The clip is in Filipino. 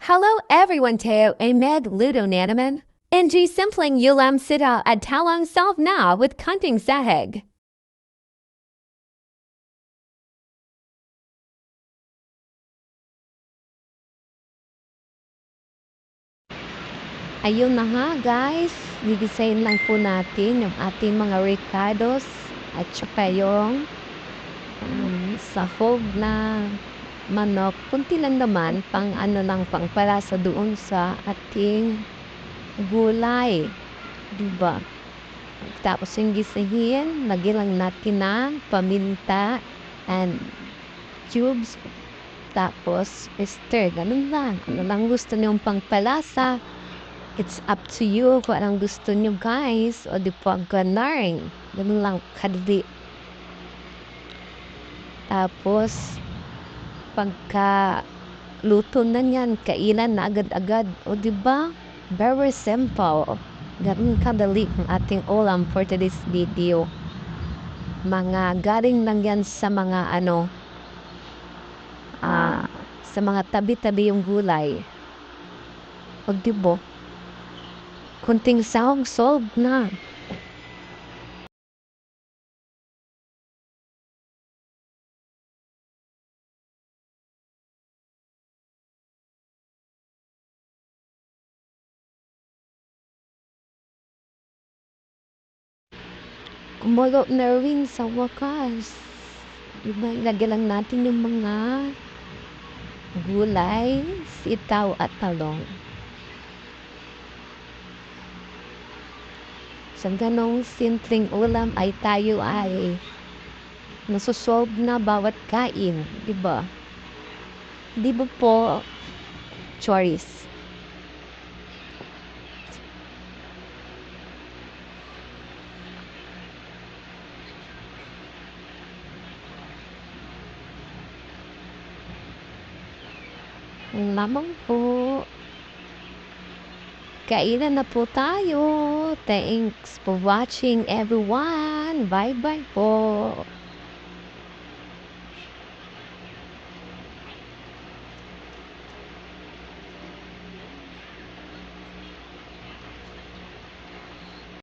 Hello everyone Teo ay Ludo na naman. Hindi simpleng ulam sila at talang solve na with kunting sahig. Ayun na nga guys, gigisayin lang po natin yung ating mga ricados at saka yung sahog na manok. Kunti lang naman pang pang palasa doon sa ating gulay. Diba? Tapos yung gisahin, lagyan lang natin ng paminta and cubes. Tapos, stir. Ganun lang. Ano lang gusto niyong pangpalasa. It's up to you kung anong gusto niyo guys. O di po ganun. Ganun lang kadali. Tapos, pagka luto na yan, kailan na agad-agad. O di ba? Very simple. Ganun kadali ang ating ulam for today's video. Mga galing lang yan sa mga sa mga tabi-tabi yung gulay. O diba? Kunting sahog solve na. Kumulo na rin sa wakas. Diba, ilagay lang natin yung mga gulay, sitaw at talong. Sa ganong simpleng ulam ay tayo ay nasusolve na bawat kain. Diba? Diba po, Choris? Lamang po. Kainan na po tayo. Thanks for watching everyone. Bye-bye po.